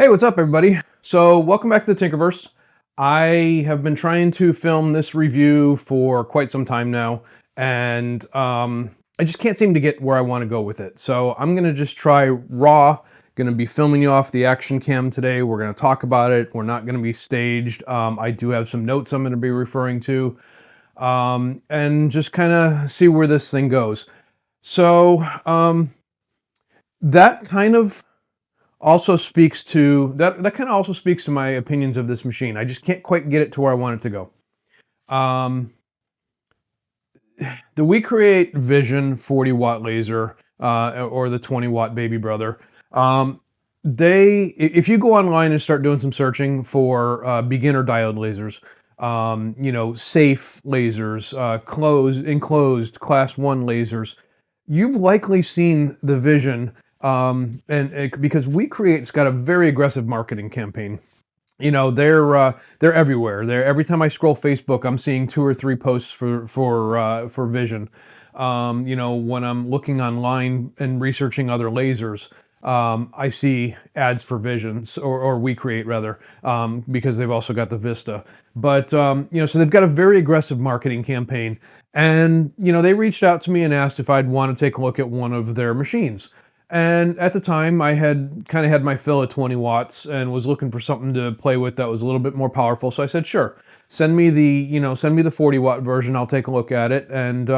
Hey, what's up everybody? So welcome back to the Tinkerverse. I have been trying to film this review for quite some time now, and I just can't seem to get where I want to go with it. So I'm going to just try raw, going to be filming you off the action cam today. We're going to talk about it. We're not going to be staged. I do have some notes I'm going to be referring to, and just kind of see where this thing goes. So that kind of also speaks to that kind of also speaks to my opinions of this machine. I just can't quite get it to where I want it to go. The WeCreat Vision 40-watt laser, or the 20-watt baby brother, if you go online and start doing some searching for beginner diode lasers, safe lasers, enclosed class 1 lasers, you've likely seen the Vision. Because WeCreat's got a very aggressive marketing campaign. They're everywhere. Every time I scroll Facebook, I'm seeing 2 or 3 posts for Vision. When I'm looking online and researching other lasers, I see ads for Vision or WeCreat rather, because they've also got the Vista. But so they've got a very aggressive marketing campaign, and they reached out to me and asked if I'd want to take a look at one of their machines. And at the time, I had kind of had my fill of 20 watts and was looking for something to play with that was a little bit more powerful. So I said, sure, send me the 40-watt version. I'll take a look at it. And,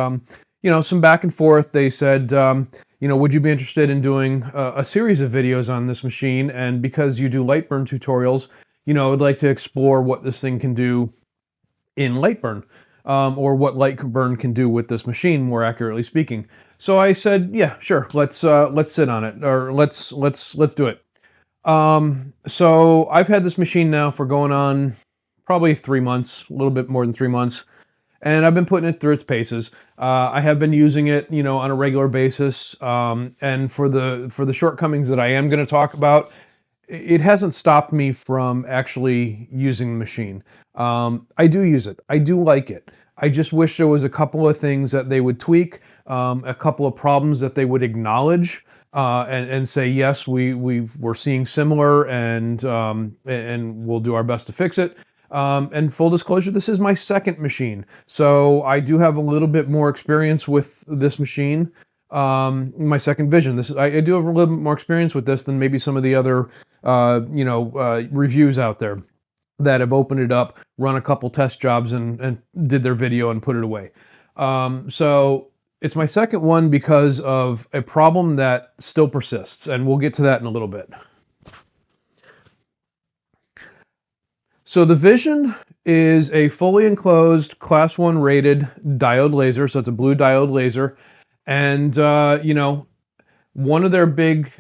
some back and forth. They said, would you be interested in doing a series of videos on this machine? And because you do light burn tutorials, I'd like to explore what this thing can do in light burn. Or what light burn can do with this machine, more accurately speaking. So I said, yeah, sure, let's sit on it, or let's do it. So I've had this machine now for going on probably 3 months, a little bit more than 3 months, and I've been putting it through its paces. I have been using it, on a regular basis, and for the shortcomings that I am going to talk about, it hasn't stopped me from actually using the machine. I do use it. I do like it. I just wish there was a couple of things that they would tweak, a couple of problems that they would acknowledge, and say, yes, we're seeing similar, and we'll do our best to fix it. And full disclosure, this is my second machine, so I do have a little bit more experience with this machine. My second Vision. I do have a little bit more experience with this than maybe some of the other reviews out there that have opened it up, run a couple test jobs, and did their video and put it away. So it's my second one because of a problem that still persists, and we'll get to that in a little bit. So the Vision is a fully enclosed class 1 rated diode laser, so it's a blue diode laser. And, one of their big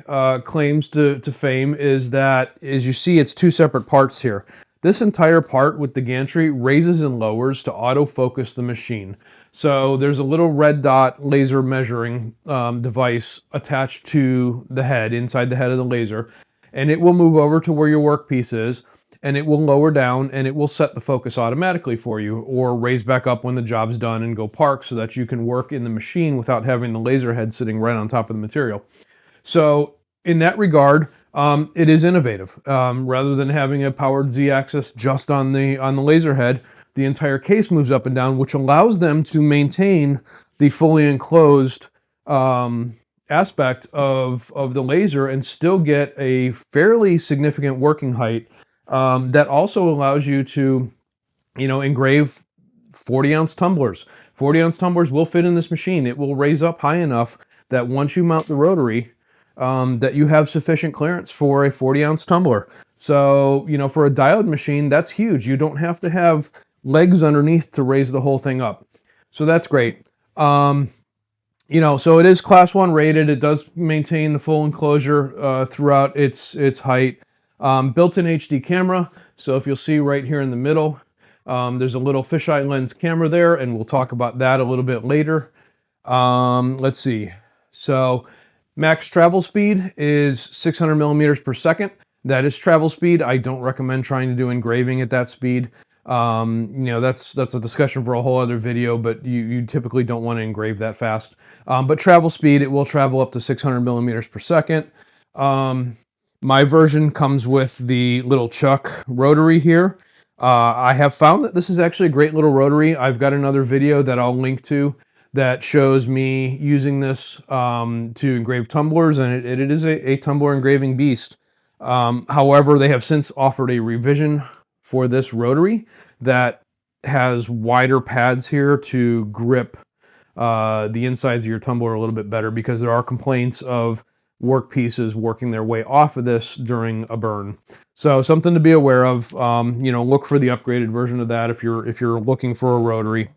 claims to fame is that, as you see, it's 2 separate parts here. This entire part with the gantry raises and lowers to autofocus the machine. So there's a little red dot laser measuring device attached to the head, inside the head of the laser, and it will move over to where your workpiece is, and it will lower down, and it will set the focus automatically for you, or raise back up when the job's done and go park, so that you can work in the machine without having the laser head sitting right on top of the material. So in that regard, it is innovative. Rather than having a powered Z-axis just on the laser head, the entire case moves up and down, which allows them to maintain the fully enclosed aspect of the laser and still get a fairly significant working height. That also allows you to, engrave 40-ounce tumblers. 40-ounce tumblers will fit in this machine. It will raise up high enough that once you mount the rotary, that you have sufficient clearance for a 40-ounce tumbler. So, for a diode machine, that's huge. You don't have to have legs underneath to raise the whole thing up. So that's great. So it is class 1 rated. It does maintain the full enclosure throughout its height. Built-in HD camera, so if you'll see right here in the middle, there's a little fisheye lens camera there, and we'll talk about that a little bit later. Let's see. So max travel speed is 600 millimeters per second. That is travel speed. I don't recommend trying to do engraving at that speed. That's a discussion for a whole other video, but you typically don't want to engrave that fast. But travel speed, it will travel up to 600 millimeters per second. My version comes with the little chuck rotary here. I have found that this is actually a great little rotary. I've got another video that I'll link to that shows me using this to engrave tumblers, and it is a tumbler engraving beast. However, they have since offered a revision for this rotary that has wider pads here to grip the insides of your tumbler a little bit better, because there are complaints of work pieces working their way off of this during a burn. So something to be aware of. You know, look for the upgraded version of that if you're looking for a rotary.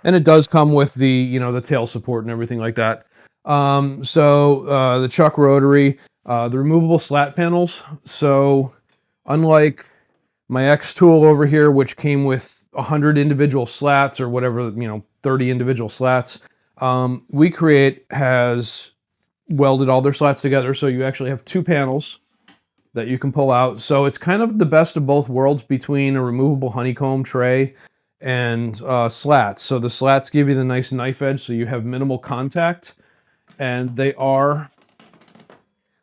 And it does come with the, you know, the tail support and everything like that. The chuck rotary, the removable slat panels. So unlike my X tool over here, which came with 100 individual slats or whatever, you know, 30 individual slats, WeCreat has welded all their slats together, so you actually have 2 panels that you can pull out. So it's kind of the best of both worlds between a removable honeycomb tray and slats. So the slats give you the nice knife edge, so you have minimal contact, and they are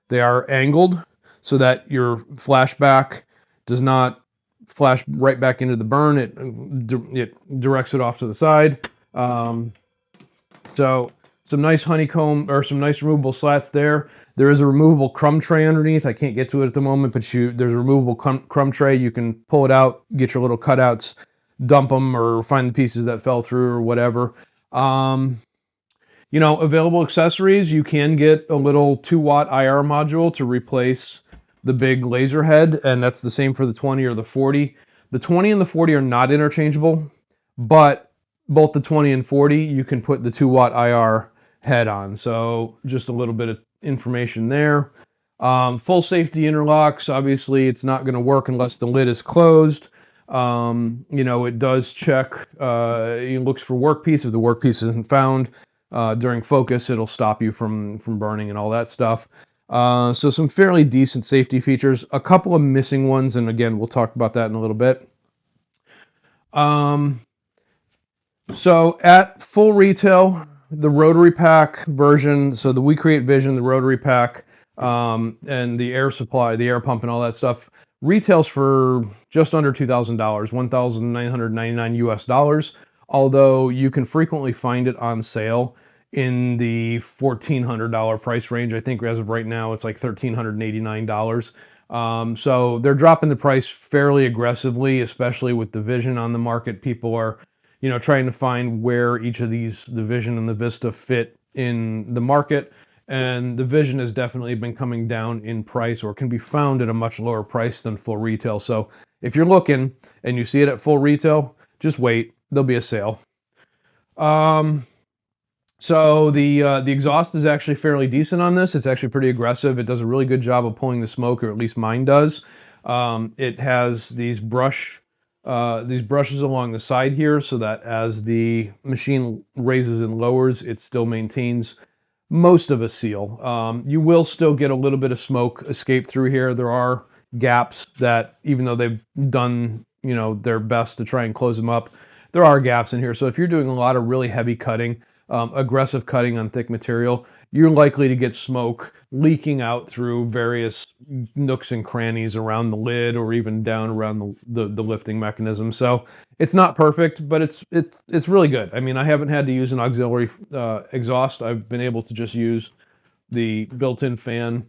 angled so that your flashback does not flash right back into the burn. It directs it off to the side. So some nice honeycomb, or some nice removable slats there. There is a removable crumb tray underneath. I can't get to it at the moment, but there's a removable crumb tray. You can pull it out, get your little cutouts, dump them, or find the pieces that fell through or whatever. You know, available accessories, you can get a little 2-watt IR module to replace the big laser head, and that's the same for the 20 or the 40. The 20 and the 40 are not interchangeable, but both the 20 and 40, you can put the 2-watt IR head on. So just a little bit of information there. Full safety interlocks. Obviously, it's not going to work unless the lid is closed. You know, it does check, it looks for workpiece. If the workpiece isn't found during focus, it'll stop you from burning and all that stuff. So some fairly decent safety features. A couple of missing ones, and again, we'll talk about that in a little bit. So at full retail, the rotary pack version, so the WeCreat Vision, the rotary pack, and the air supply, the air pump and all that stuff, retails for just under $2,000, $1,999 US, although you can frequently find it on sale in the $1,400 price range. I think as of right now, it's like $1,389. So they're dropping the price fairly aggressively, especially with the Vision on the market. People are, you know, trying to find where each of these, the Vision and the Vista, fit in the market. And the Vision has definitely been coming down in price, or can be found at a much lower price than full retail. So if you're looking and you see it at full retail, just wait, there'll be a sale. So the exhaust is actually fairly decent on this. It's actually pretty aggressive. It does a really good job of pulling the smoke, or at least mine does. It has these brushes along the side here, so that as the machine raises and lowers, it still maintains most of a seal. You will still get a little bit of smoke escape through here. There are gaps that, even though they've done, you know, their best to try and close them up, there are gaps in here. So if you're doing a lot of really heavy cutting, aggressive cutting on thick material, you're likely to get smoke leaking out through various nooks and crannies around the lid, or even down around the lifting mechanism. So it's not perfect, but it's really good. I mean, I haven't had to use an auxiliary exhaust. I've been able to just use the built-in fan,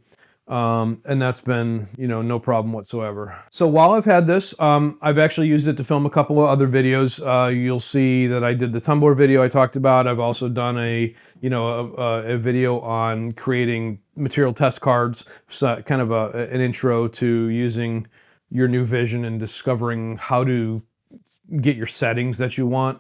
and that's been, you know, no problem whatsoever. So while I've had this, I've actually used it to film a couple of other videos. You'll see that I did the tumbler video I talked about. I've also done a video on creating material test cards, so kind of an intro to using your new Vision and discovering how to get your settings that you want.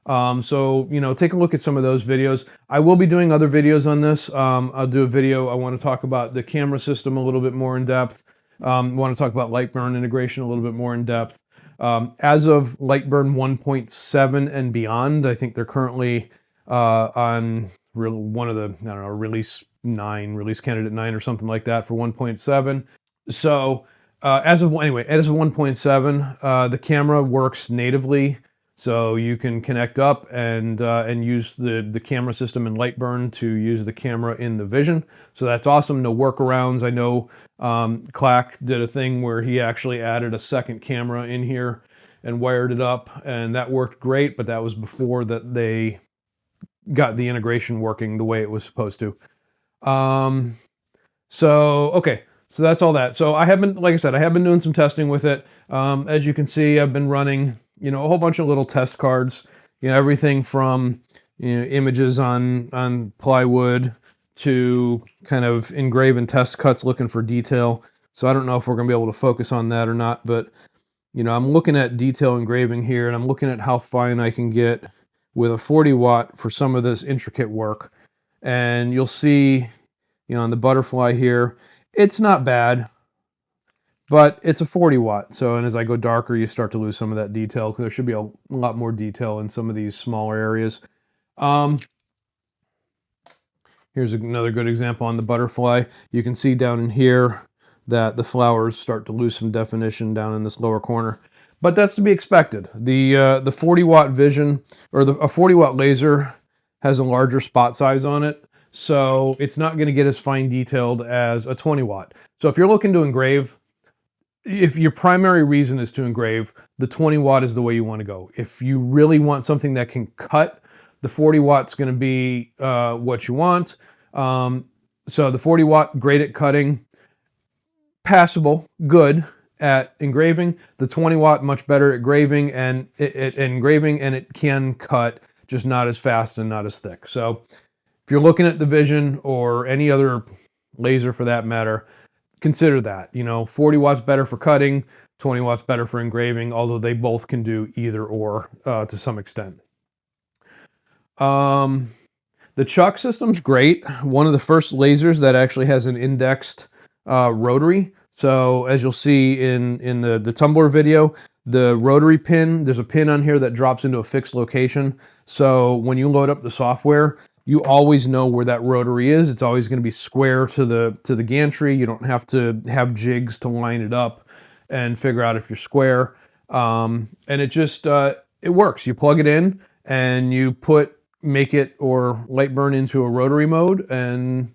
So, you know, take a look at some of those videos. I will be doing other videos on this. I'll do a video. I want to talk about the camera system a little bit more in depth. I want to talk about Lightburn integration a little bit more in depth. As of Lightburn 1.7 and beyond, I think they're currently on one of the, I don't know, release candidate 9 or something like that for 1.7. So as of 1.7, the camera works natively So you can connect up and use the camera system in Lightburn to use the camera in the Vision. So that's awesome. No workarounds. I know Clack did a thing where he actually added a second camera in here and wired it up, and that worked great, but that was before that they got the integration working the way it was supposed to. Okay, so that's all that. So I have been, like I said, I have been doing some testing with it. As you can see, I've been running, a whole bunch of little test cards, everything from, images on plywood to kind of engrave and test cuts looking for detail. So I don't know if we're going to be able to focus on that or not, but, I'm looking at detail engraving here, and I'm looking at how fine I can get with a 40 watt for some of this intricate work. And you'll see, on the butterfly here, it's not bad, but it's a 40 watt. So, and as I go darker, you start to lose some of that detail, because there should be a lot more detail in some of these smaller areas. Here's another good example on the butterfly. You can see down in here that the flowers start to lose some definition down in this lower corner. But that's to be expected. The 40 watt Vision, or a 40 watt laser, has a larger spot size on it, so it's not going to get as fine detailed as a 20 watt. So if you're looking to engrave, if your primary reason is to engrave, the 20 watt is the way you want to go. If you really want something that can cut, the 40 watt's going to be what you want. So the 40 watt, great at cutting, passable, good at engraving. The 20 watt, much better at engraving, and it can cut, just not as fast and not as thick. So if you're looking at the Vision or any other laser for that matter, consider that. 40 watts better for cutting, 20 watts better for engraving, although they both can do either or to some extent. The chuck system's great. One of the first lasers that actually has an indexed rotary. So as you'll see in the Tumblr video, the rotary pin, there's a pin on here that drops into a fixed location. So when you load up the software, you always know where that rotary is. It's always going to be square to the gantry. You don't have to have jigs to line it up and figure out if you're square. And it just, it works. You plug it in and you make it or Lightburn into a rotary mode, and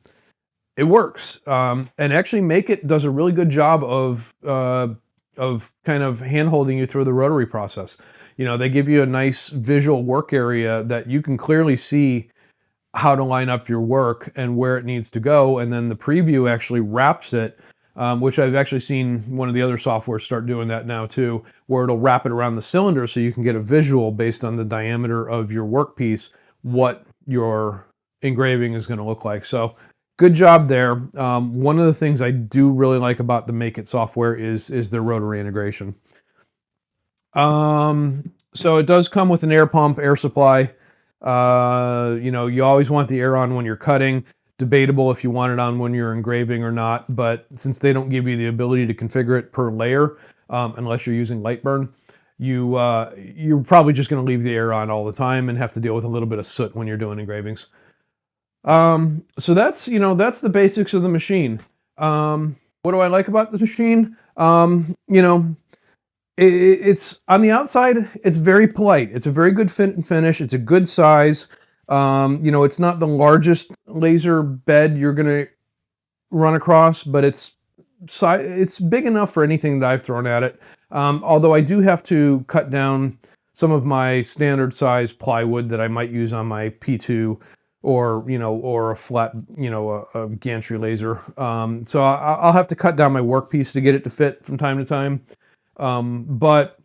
it works. And actually Make It does a really good job of kind of hand-holding you through the rotary process. They give you a nice visual work area that you can clearly see how to line up your work and where it needs to go. And then the preview actually wraps it, which I've actually seen one of the other softwares start doing that now too, where it'll wrap it around the cylinder so you can get a visual based on the diameter of your workpiece, what your engraving is going to look like. So good job there. One of the things I do really like about the Make It software is their rotary integration. So it does come with an air pump, air supply. You always want the air on when you're cutting. Debatable if you want it on when you're engraving or not, but since they don't give you the ability to configure it per layer, unless you're using Lightburn, you're probably just going to leave the air on all the time and have to deal with a little bit of soot when you're doing engravings. So that's the basics of the machine. What do I like about the machine? It's on the outside, it's very polite. It's a very good fit and finish. It's a good size. It's not the largest laser bed you're going to run across, but it's big enough for anything that I've thrown at it. Although I do have to cut down some of my standard size plywood that I might use on my P2 or a flat, a gantry laser. So I'll have to cut down my workpiece to get it to fit from time to time. But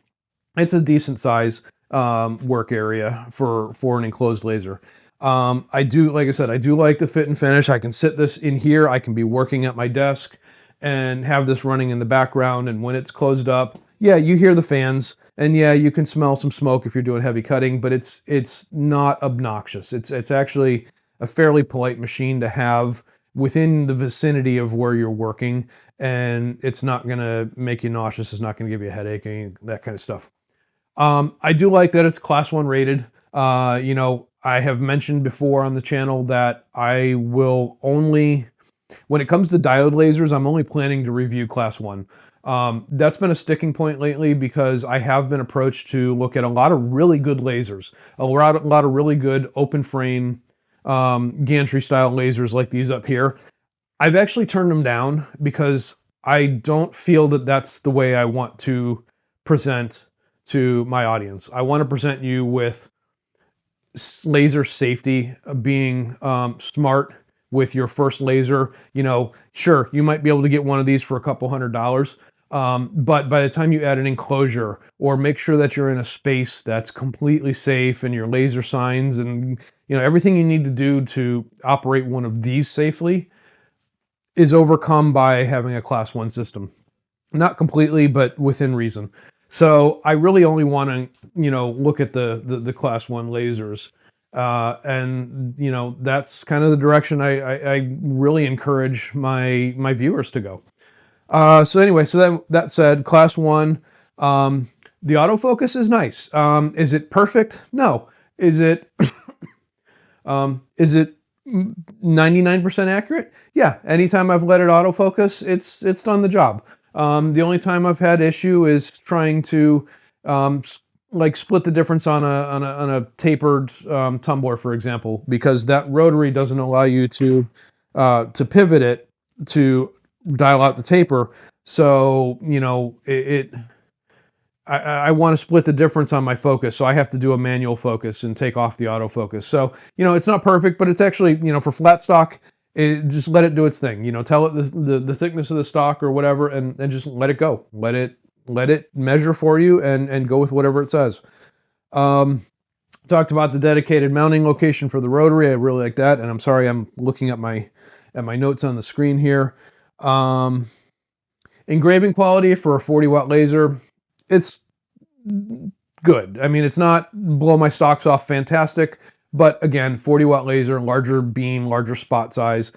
it's a decent size work area for an enclosed laser. Like I said, I do like the fit and finish. I can sit this in here. I can be working at my desk and have this running in the background. And when it's closed up, yeah, you hear the fans, and yeah, you can smell some smoke if you're doing heavy cutting, but it's not obnoxious. It's actually a fairly polite machine to have within the vicinity of where you're working, and it's not going to make you nauseous. It's not going to give you a headache, and that kind of stuff. I do like that it's Class 1 rated. I have mentioned before on the channel that I will only, when it comes to diode lasers, I'm only planning to review Class 1. That's been a sticking point lately because I have been approached to look at a lot of really good lasers, a lot of really good open frame gantry style lasers like these up here. I've actually turned them down because I don't feel that that's the way I want to present to my audience. I want to present you with laser safety, being smart with your first laser. You know, sure, you might be able to get one of these for a couple $100, but by the time you add an enclosure or make sure that you're in a space that's completely safe and your laser signs and everything you need to do to operate one of these safely is overcome by having a class 1 system. Not completely, but within reason. So I really only want to, look at the class 1 lasers. And that's kind of the direction I really encourage my viewers to go. So anyway, so that said, class 1, the autofocus is nice. Is it perfect? No. Is it 99% accurate? Yeah. Anytime I've let it autofocus, it's done the job. The only time I've had issue is trying to like split the difference on a tapered tumbler, for example, because that rotary doesn't allow you to pivot it to dial out the taper. So I want to split the difference on my focus, so I have to do a manual focus and take off the autofocus. So, it's not perfect, but it's actually, for flat stock, just let it do its thing. Tell it the thickness of the stock or whatever, and just let it go. Let it measure for you and go with whatever it says. Talked about the dedicated mounting location for the rotary. I really like that, and I'm sorry, I'm looking at my notes on the screen here. Engraving quality for a 40-watt laser, it's good. I mean, it's not blow my socks off fantastic, but again, 40-watt laser, larger beam, larger spot size.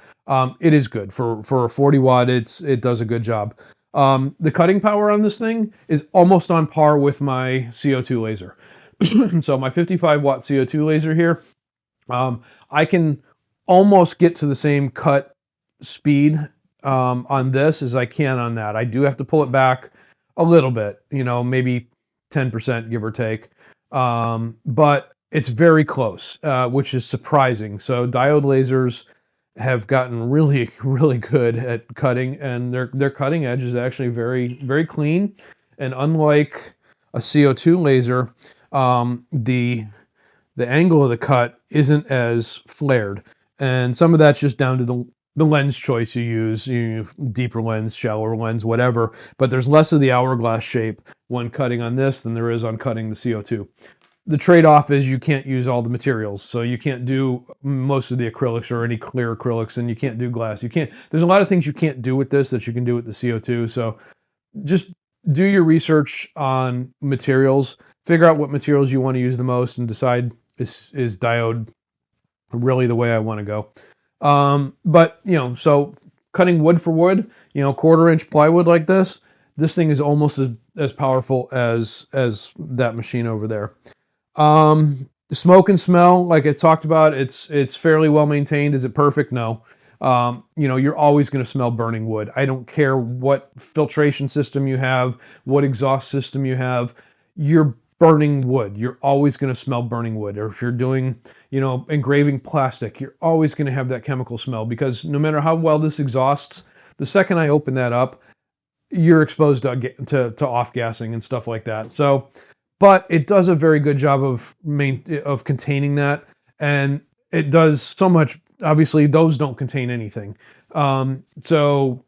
It is good for a 40-watt. It does a good job. The cutting power on this thing is almost on par with my CO2 laser. So my 55-watt CO2 laser here, I can almost get to the same cut speed on this as I can on that. I do have to pull it back a little bit, maybe 10%, give or take. But it's very close, which is surprising. So diode lasers have gotten really, really good at cutting, and their cutting edge is actually very, very clean. And unlike a CO2 laser, the angle of the cut isn't as flared. And some of that's just down to the lens choice you use, deeper lens, shallower lens, whatever. But there's less of the hourglass shape when cutting on this than there is on cutting the CO2. The trade-off is you can't use all the materials. So you can't do most of the acrylics or any clear acrylics, and you can't do glass. There's a lot of things you can't do with this that you can do with the CO2. So just do your research on materials, figure out what materials you want to use the most, and decide is diode really the way I want to go. But so cutting wood for wood, 1/4-inch plywood like this thing is almost as powerful as that machine over there. The smoke and smell, like I talked about, it's fairly well maintained. Is it perfect? No. You're always going to smell burning wood. I don't care what filtration system you have, what exhaust system you have, you're burning wood. You're always going to smell burning wood. Or if you're doing, engraving plastic, you're always going to have that chemical smell, because no matter how well this exhausts, the second I open that up, you're exposed to off-gassing and stuff like that. So, but it does a very good job of containing that, and it does so much. Obviously, those don't contain anything. So,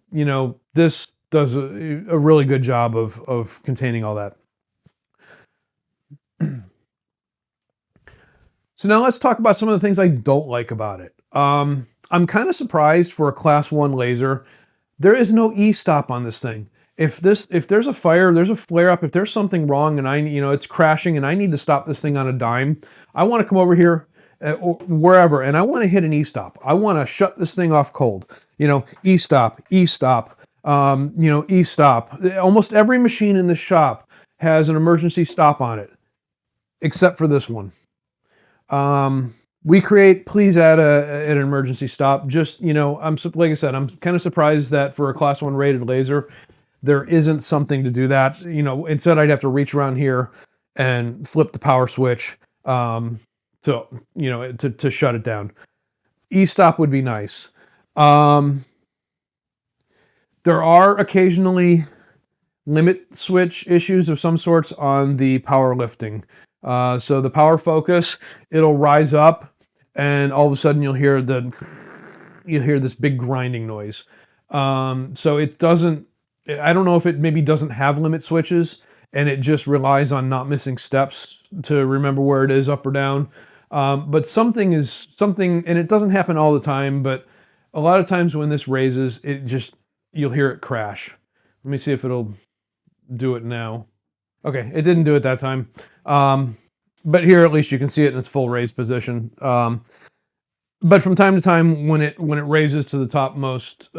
this does a really good job of containing all that. So now let's talk about some of the things I don't like about it. I'm kind of surprised for a class 1 laser. There is no e-stop on this thing. If there's a fire, there's a flare up, if there's something wrong and it's crashing and I need to stop this thing on a dime, I want to come over here or wherever, and I want to hit an e-stop. I want to shut this thing off cold. E-stop, e-stop, e-stop. Almost every machine in the shop has an emergency stop on it, except for this one. WeCreat, please add an emergency stop. Just, like I said, I'm kind of surprised that for a class 1 rated laser, there isn't something to do that. You know, instead I'd have to reach around here and flip the power switch to, you know, to shut it down. E-stop would be nice. There are occasionally limit switch issues of some sorts on the power lifting. So the power focus, it'll rise up and all of a sudden you'll hear this big grinding noise. So it doesn't, I don't know if it maybe doesn't have limit switches and it just relies on not missing steps to remember where it is up or down. But something, and it doesn't happen all the time, but a lot of times when this raises, you'll hear it crash. Let me see if it'll do it now. Okay, it didn't do it that time. But here at least you can see it in its full raised position. But from time to time when it raises to the topmost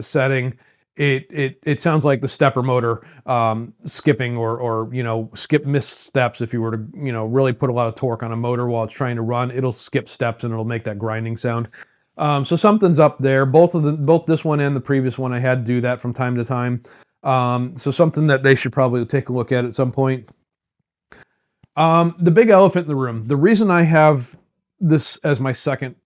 setting, it sounds like the stepper motor skipping or you know, skip missed steps. If you were to, you know, really put a lot of torque on a motor while it's trying to run, it'll skip steps and it'll make that grinding sound. So something's up there. Both this one and the previous one I had to do that from time to time. So something that they should probably take a look at some point. The big elephant in the room. The reason I have this as my second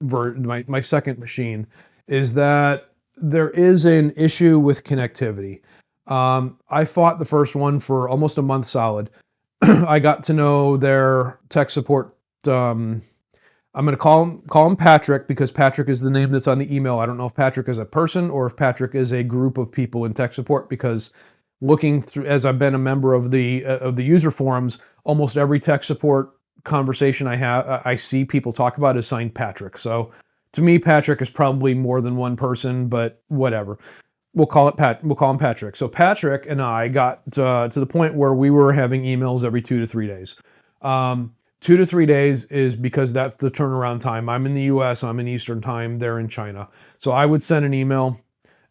my second machine is that there is an issue with connectivity. I fought the first one for almost a month solid. I got to know their tech support. I'm going to call him Patrick because Patrick is the name that's on the email. I don't know if Patrick is a person or if Patrick is a group of people in tech support, because looking through, as I've been a member of the user forums, almost every tech support conversation I see people talk about is signed Patrick. So to me, Patrick is probably more than one person, but whatever. We'll call him Patrick. So Patrick and I got to the point where we were having emails every 2 to 3 days. 2 to 3 days is because that's the turnaround time. I'm in the US, I'm in Eastern time, they're in China. So I would send an email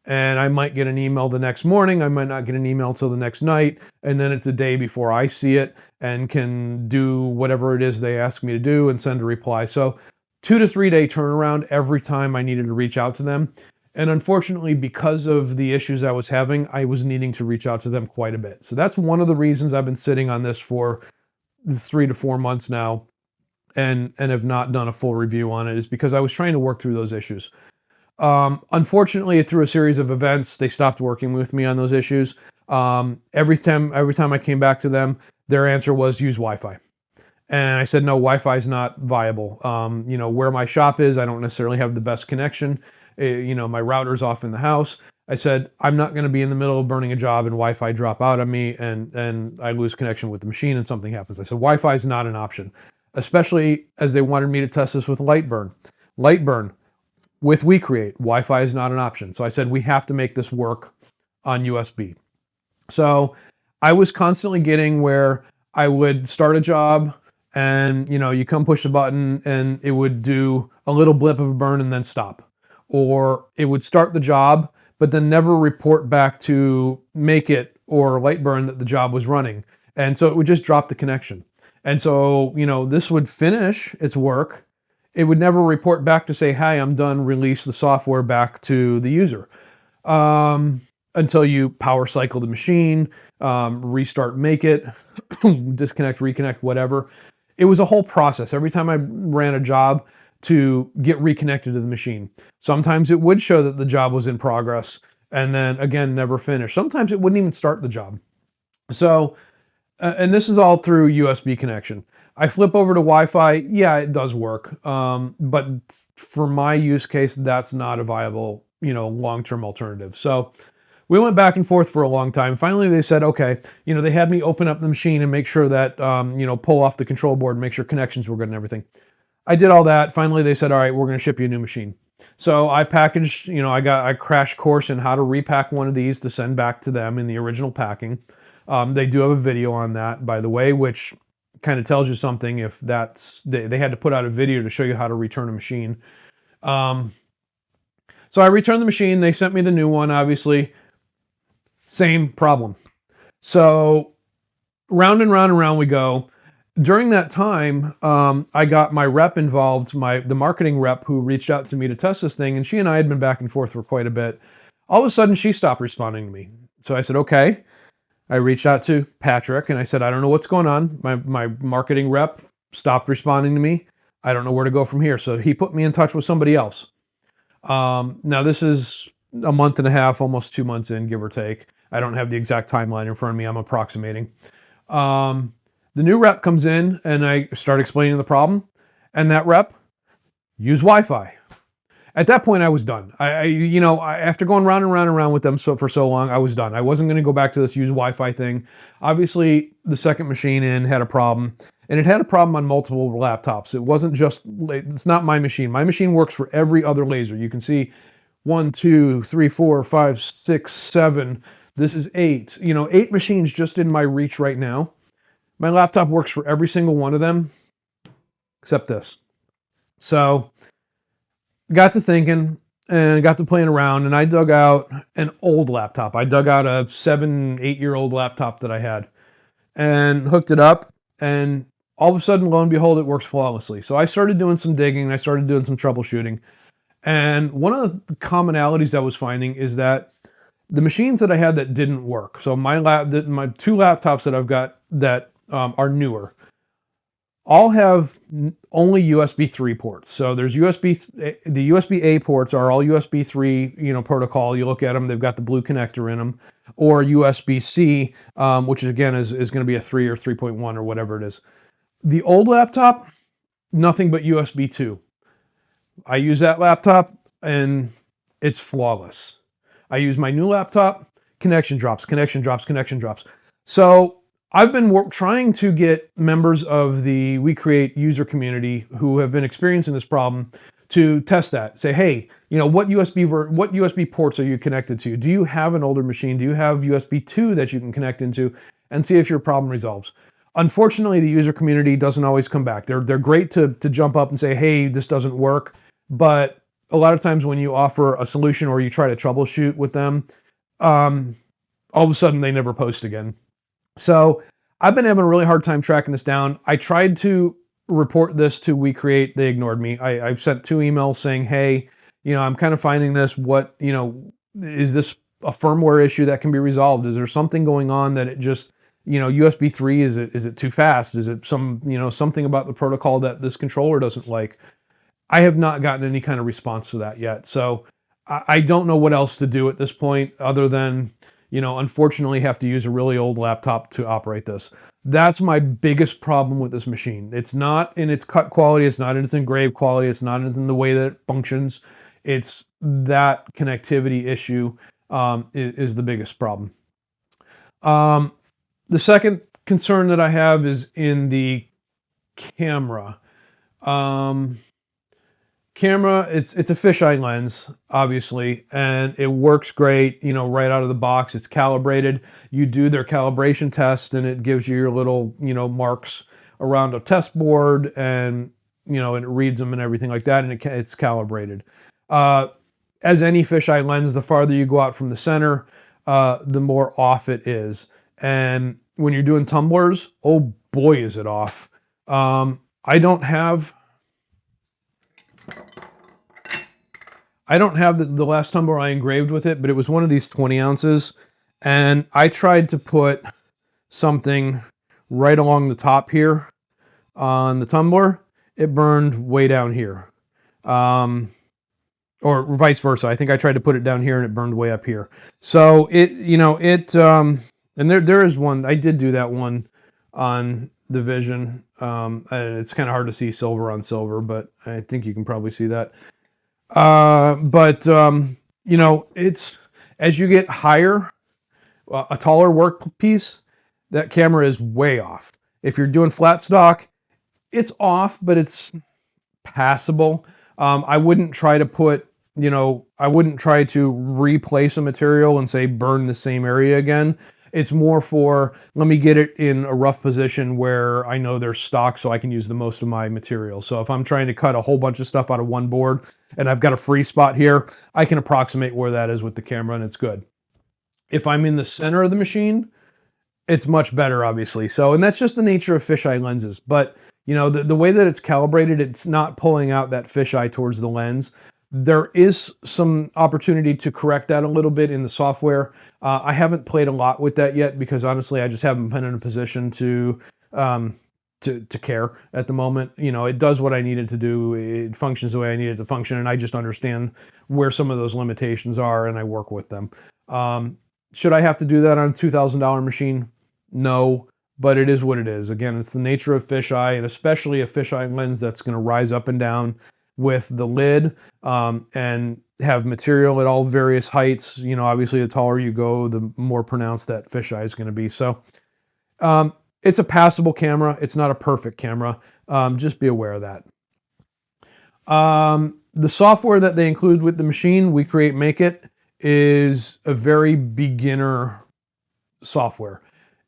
and I might get an email the next morning. I might not get an email till the next night. And then it's a day before I see it and can do whatever it is they ask me to do and send a reply. So 2 to 3 day turnaround every time I needed to reach out to them. And unfortunately, because of the issues I was having, I was needing to reach out to them quite a bit. So that's one of the reasons I've been sitting on this for 3 to 4 months now and have not done a full review on it, is because I was trying to work through those issues. Unfortunately, through a series of events, they stopped working with me on those issues. Every time I came back to them, their answer was use Wi-Fi. And I said, no, Wi-Fi is not viable. You know, where my shop is, I don't necessarily have the best connection. You know, my router's off in the house. I said, I'm not going to be in the middle of burning a job and Wi-Fi drop out on me and I lose connection with the machine and something happens. I said, Wi-Fi is not an option, especially as they wanted me to test this with Lightburn. Lightburn with WeCreat, Wi-Fi is not an option. So I said, we have to make this work on USB. So I was constantly getting where I would start a job and, you know, you come push the button and it would do a little blip of a burn and then stop. Or it would start the job, but then never report back to Make It or Lightburn that the job was running. And so it would just drop the connection. And so, you know, this would finish its work. It would never report back to say, hi, I'm done, release the software back to the user. Until you power cycle the machine, restart Make It, disconnect, reconnect, whatever. It was a whole process every time I ran a job to get reconnected to the machine. Sometimes it would show that the job was in progress and then again, never finished. Sometimes it wouldn't even start the job. So, and this is all through USB connection. I flip over to Wi-Fi. Yeah, it does work. But for my use case, that's not a viable, you know, long-term alternative. So we went back and forth for a long time. Finally, they said, okay, you know, they had me open up the machine and make sure that, you know, pull off the control board and make sure connections were good and everything. I did all that. Finally, they said, all right, we're going to ship you a new machine. So I packaged, you know, I crash course in how to repack one of these to send back to them in the original packing. They do have a video on that, by the way, which kind of tells you something if that's, they had to put out a video to show you how to return a machine. So I returned the machine. They sent me the new one, obviously. Same problem. So round and round and round we go. During that time, I got my rep involved, the marketing rep who reached out to me to test this thing, and she and I had been back and forth for quite a bit. All of a sudden, she stopped responding to me. So I said, okay. I reached out to Patrick and I said, I don't know what's going on. My marketing rep stopped responding to me. I don't know where to go from here. So he put me in touch with somebody else. Now this is a month and a half, almost 2 months in, give or take. I don't have the exact timeline in front of me. I'm approximating. The new rep comes in and I start explaining the problem, and that rep used Wi-Fi. At that point, I was done. After going round and round and round with them for so long, I was done. I wasn't going to go back to this use Wi-Fi thing. Obviously, the second machine in had a problem, and it had a problem on multiple laptops. It wasn't just, it's not my machine. My machine works for every other laser. You can see 1, 2, 3, 4, 5, 6, 7. This is 8. 8 machines just in my reach right now. My laptop works for every single one of them, except this. So got to thinking and got to playing around, and I dug out an old laptop. I dug out a 7-8-year-old laptop that I had and hooked it up, and all of a sudden, lo and behold, it works flawlessly. So I started doing some digging, and I started doing some troubleshooting. And one of the commonalities I was finding is that the machines that I had that didn't work, so my 2 laptops that I've got that are newer, all have only USB 3 ports. So there's the USB A ports are all USB 3, protocol. You look at them, they've got the blue connector in them, or USB C, which again is going to be a 3 or 3.1 or whatever it is. The old laptop, nothing but USB 2. I use that laptop and it's flawless. I use my new laptop, connection drops. So I've been trying to get members of the WeCreat user community who have been experiencing this problem to test that. Say, hey, what USB ports are you connected to? Do you have an older machine? Do you have USB 2 that you can connect into? And see if your problem resolves. Unfortunately, the user community doesn't always come back. They're great to jump up and say, hey, this doesn't work. But a lot of times when you offer a solution or you try to troubleshoot with them, all of a sudden they never post again. So I've been having a really hard time tracking this down. I tried to report this to WeCreat. They ignored me. I've sent 2 emails saying, hey, I'm kind of finding this. Is this a firmware issue that can be resolved? Is there something going on that it just, USB 3, is it too fast? Is it something about the protocol that this controller doesn't like? I have not gotten any kind of response to that yet. So I don't know what else to do at this point other than, unfortunately have to use a really old laptop to operate this. That's my biggest problem with this machine. It's not in its cut quality. It's not in its engraved quality. It's not in the way that it functions. It's that connectivity issue is the biggest problem. The second concern that I have is in the camera. It's a fisheye lens, obviously, and it works great, right out of the box. It's calibrated. You do their calibration test, and it gives you your little, marks around a test board, and, and it reads them and everything like that, and it's calibrated. As any fisheye lens, the farther you go out from the center, the more off it is. And when you're doing tumblers, oh boy, is it off. I don't have the last tumbler I engraved with it, but it was one of these 20 ounces. And I tried to put something right along the top here on the tumbler. It burned way down here. Or vice versa. I think I tried to put it down here and it burned way up here. So and there is one, I did do that one on the Vision. And it's kind of hard to see silver on silver, but I think you can probably see that. It's, as you get higher, a taller workpiece, that camera is way off. If you're doing flat stock, it's off, but it's passable. I wouldn't try to replace a material and say burn the same area again. It's more for, let me get it in a rough position where I know there's stock so I can use the most of my material. So if I'm trying to cut a whole bunch of stuff out of one board and I've got a free spot here, I can approximate where that is with the camera and it's good. If I'm in the center of the machine, it's much better, obviously. So, and that's just the nature of fisheye lenses. But, the way that it's calibrated, it's not pulling out that fisheye towards the lens. There is some opportunity to correct that a little bit in the software. I haven't played a lot with that yet because honestly, I just haven't been in a position um, to care at the moment. You know, it does what I need it to do. It functions the way I need it to function, and I just understand where some of those limitations are, and I work with them. Um, should I have to do that on a $2,000 machine? No, but it is what it is. Again, it's the nature of fisheye, and especially a fisheye lens that's going to rise up and down with the lid, and have material at all various heights. You know, obviously, the taller you go, the more pronounced that fisheye is going to be. So, it's a passable camera. It's not a perfect camera. Just be aware of that. The software that they include with the machine, WeCreat Make It, is a very beginner software.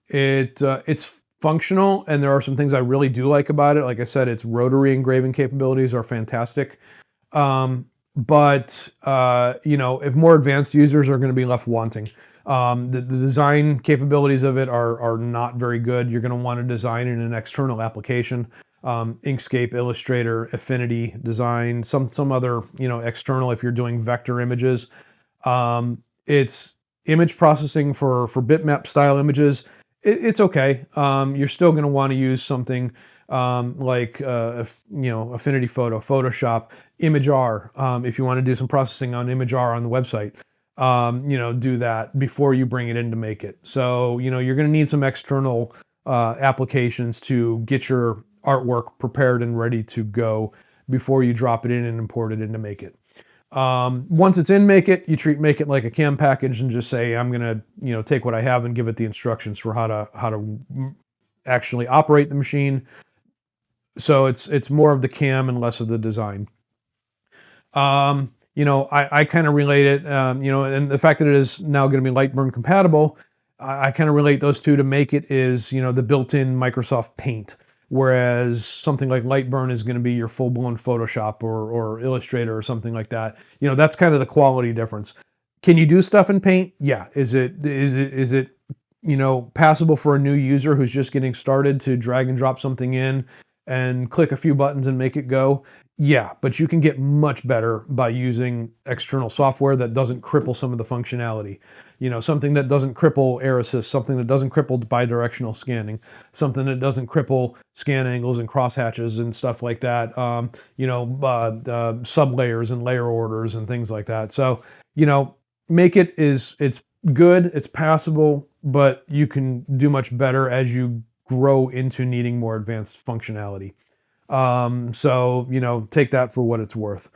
It's functional, and there are some things I really do like about it. Like I said, its rotary engraving capabilities are fantastic. But you know, if more advanced users are going to be left wanting. The design capabilities of it are not very good. You're going to want to design in an external application, Inkscape, Illustrator, Affinity Design, some other, you know, external if you're doing vector images. It's image processing for bitmap style images. It's okay. You're still going to want to use something like you know, Affinity Photo, Photoshop, ImageR. If you want to do some processing on ImageR on the website, you know, do that before you bring it in to make it. So, you know, you're going to need some external applications to get your artwork prepared and ready to go before you drop it in and import it into Make It. Once it's in Make It, you treat Make It like a CAM package and just say, I'm going to, you know, take what I have and give it the instructions for how to actually operate the machine. So it's more of the CAM and less of the design. You know, I kind of relate it, you know, and the fact that it is now going to be Lightburn compatible, I kind of relate those two to Make It is, you know, the built-in Microsoft Paint. Whereas something like Lightburn is going to be your full-blown Photoshop or Illustrator or something like that. You know, that's kind of the quality difference. Can you do stuff in Paint? Yeah. Is it you know, passable for a new user who's just getting started to drag and drop something in and click a few buttons and make it go? Yeah, but you can get much better by using external software that doesn't cripple some of the functionality. You know, something that doesn't cripple air assist, something that doesn't cripple bidirectional scanning, something that doesn't cripple scan angles and crosshatches and stuff like that. You know, sub layers and layer orders and things like that. So, you know, Make It it's good, it's passable, but you can do much better as you grow into needing more advanced functionality. So, you know, take that for what it's worth.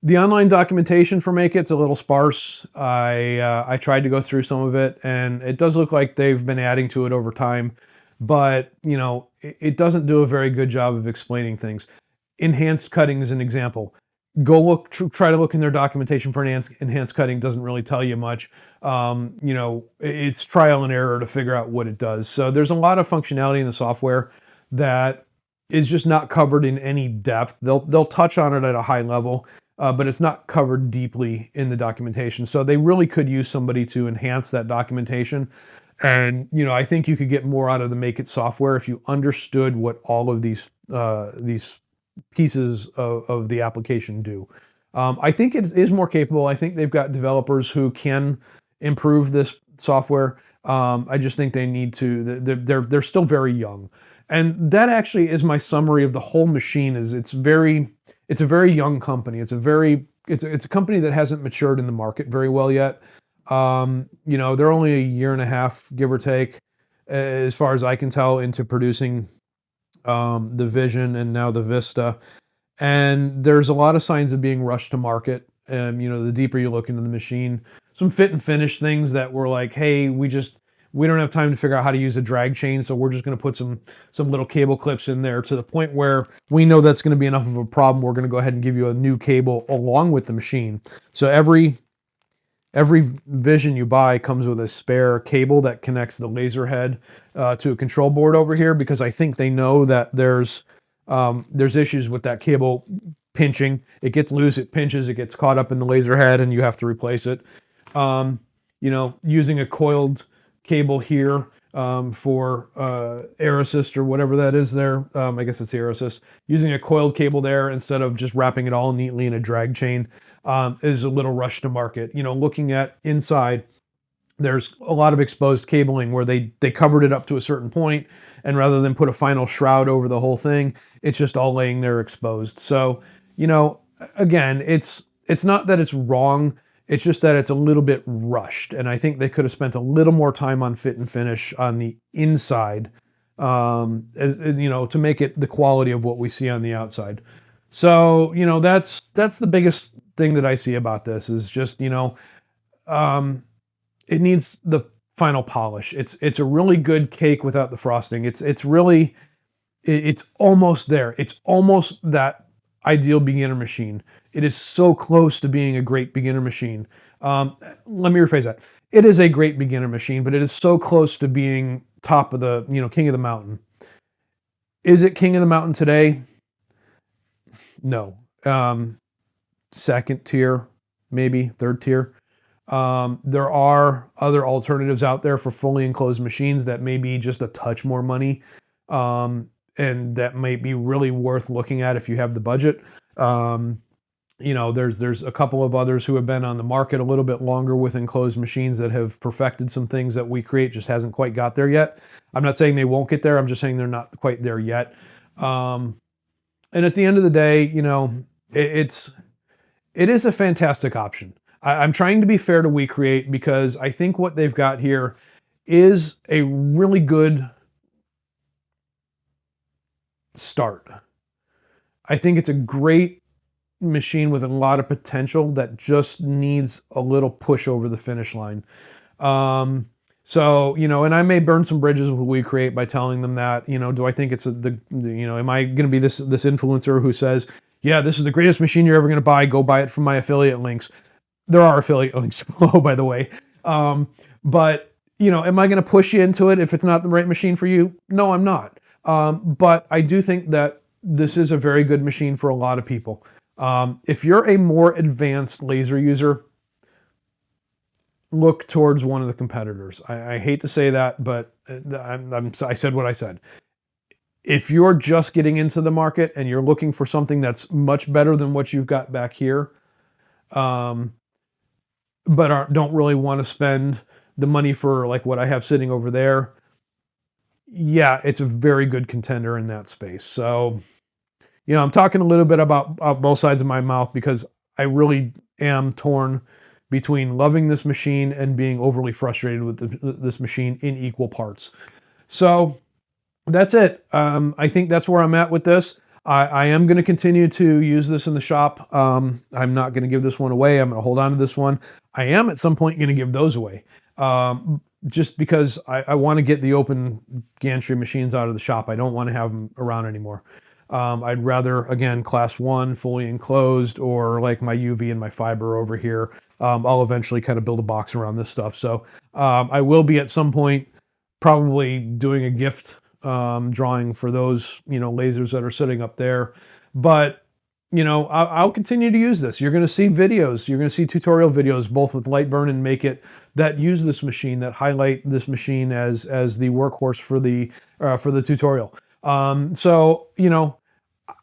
The online documentation for Make It's a little sparse. I tried to go through some of it, and it does look like they've been adding to it over time, but you know, it doesn't do a very good job of explaining things. Enhanced cutting is an example. Go look, try to look in their documentation for enhanced cutting. Doesn't really tell you much. You know, it's trial and error to figure out what it does. So there's a lot of functionality in the software that is just not covered in any depth. They'll touch on it at a high level, but it's not covered deeply in the documentation. So they really could use somebody to enhance that documentation. And you know, I think you could get more out of the Make It software if you understood what all of these pieces of the application do. I think it is more capable. I think they've got developers who can improve this software. I just think they need to. They're still very young, and that actually is my summary of the whole machine. Is it's a very young company. It's a company that hasn't matured in the market very well yet. You know, they're only a year and a half, give or take, as far as I can tell, into producing the Vision and now the Vista. And there's a lot of signs of being rushed to market. You know, the deeper you look into the machine, some fit and finish things that were like, hey, we don't have time to figure out how to use a drag chain, so we're just going to put some little cable clips in there, to the point where we know that's going to be enough of a problem. We're going to go ahead and give you a new cable along with the machine. So every Vision you buy comes with a spare cable that connects the laser head to a control board over here, because I think they know that there's issues with that cable pinching. It gets loose, it pinches, it gets caught up in the laser head, and you have to replace it. You know, using a coiled cable here for air assist or whatever that is there. I guess it's air assist. Using a coiled cable there instead of just wrapping it all neatly in a drag chain is a little rush to market. You know, looking at inside, there's a lot of exposed cabling where they covered it up to a certain point, and rather than put a final shroud over the whole thing, it's just all laying there exposed. So, you know, again, it's not that it's wrong, it's just that it's a little bit rushed, and I think they could have spent a little more time on fit and finish on the inside, as you know, to make it the quality of what we see on the outside. So, you know, that's the biggest thing that I see about this is just, you know, it needs the final polish. It's a really good cake without the frosting. It's really it's almost there. It's almost that ideal beginner machine. It is so close to being a great beginner machine. Let me rephrase that. It is a great beginner machine, but it is so close to being top of the, you know, king of the mountain. Is it king of the mountain today? No. Second tier, maybe third tier. There are other alternatives out there for fully enclosed machines that may be just a touch more money, and that might be really worth looking at if you have the budget. You know, there's a couple of others who have been on the market a little bit longer with enclosed machines that have perfected some things that WeCreat just hasn't quite got there yet. I'm not saying they won't get there. I'm just saying they're not quite there yet. And at the end of the day, you know, it is a fantastic option. I'm trying to be fair to WeCreat because I think what they've got here is a really good start. I think it's a great machine with a lot of potential that just needs a little push over the finish line. So, you know, and I may burn some bridges with WeCreat by telling them that, you know, do I think it's you know, am I going to be this influencer who says, yeah, this is the greatest machine you're ever going to buy. Go buy it from my affiliate links. There are affiliate links below, by the way. But, you know, am I going to push you into it if it's not the right machine for you? No, I'm not. But I do think that this is a very good machine for a lot of people. If you're a more advanced laser user, look towards one of the competitors. I hate to say that, but I said what I said. If you're just getting into the market and you're looking for something that's much better than what you've got back here, but don't really want to spend the money for like what I have sitting over there, yeah, it's a very good contender in that space. So, you know, I'm talking a little bit about both sides of my mouth because I really am torn between loving this machine and being overly frustrated with this machine in equal parts. So that's it. I think that's where I'm at with this. I am going to continue to use this in the shop. I'm not going to give this one away. I'm going to hold on to this one. I am at some point going to give those away. Just because I want to get the open gantry machines out of the shop. I don't want to have them around anymore. I'd rather, again, class 1, fully enclosed, or like my UV and my fiber over here. I'll eventually kind of build a box around this stuff. So I will be at some point probably doing a gift drawing for those, you know, lasers that are sitting up there. But, you know, I'll continue to use this. You're going to see videos. You're going to see tutorial videos, both with Lightburn and Make It, that use this machine, that highlight this machine as the workhorse for the tutorial. So, you know,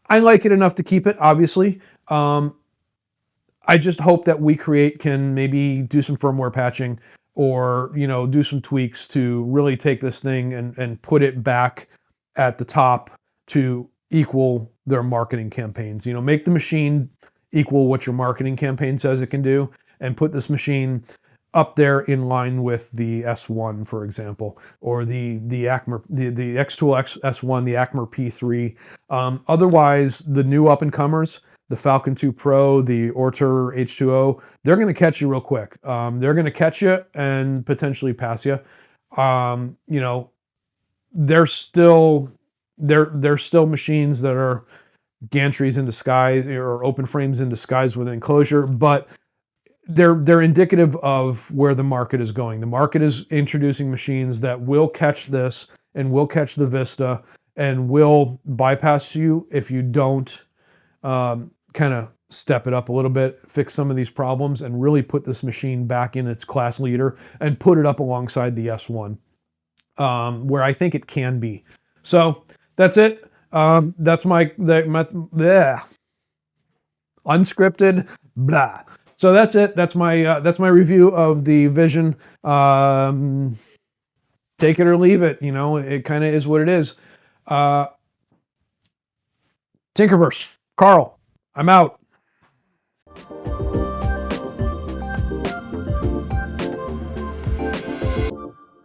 I like it enough to keep it, obviously. I just hope that WeCreat can maybe do some firmware patching or, you know, do some tweaks to really take this thing and put it back at the top to equal their marketing campaigns. You know, make the machine equal what your marketing campaign says it can do, and put this machine up there in line with the S1, for example, or the Acmer, the Xtool S1, the Acmer P3. Otherwise, the new up-and-comers, the Falcon 2 Pro, the Ortur H2O, they're going to catch you real quick. They're going to catch you and potentially pass you. You know, they're still machines that are gantries in disguise or open frames in disguise with an enclosure, but they're indicative of where the market is going. The market is introducing machines that will catch this and will catch the Vista and will bypass you if you don't kind of step it up a little bit, fix some of these problems, and really put this machine back in its class leader and put it up alongside the S1. where I think it can be. So that's it. That's my bleh, unscripted blah. So that's it. That's my review of the Vision. Take it or leave it. You know, it kind of is what it is. Tinkerverse. Carl, I'm out.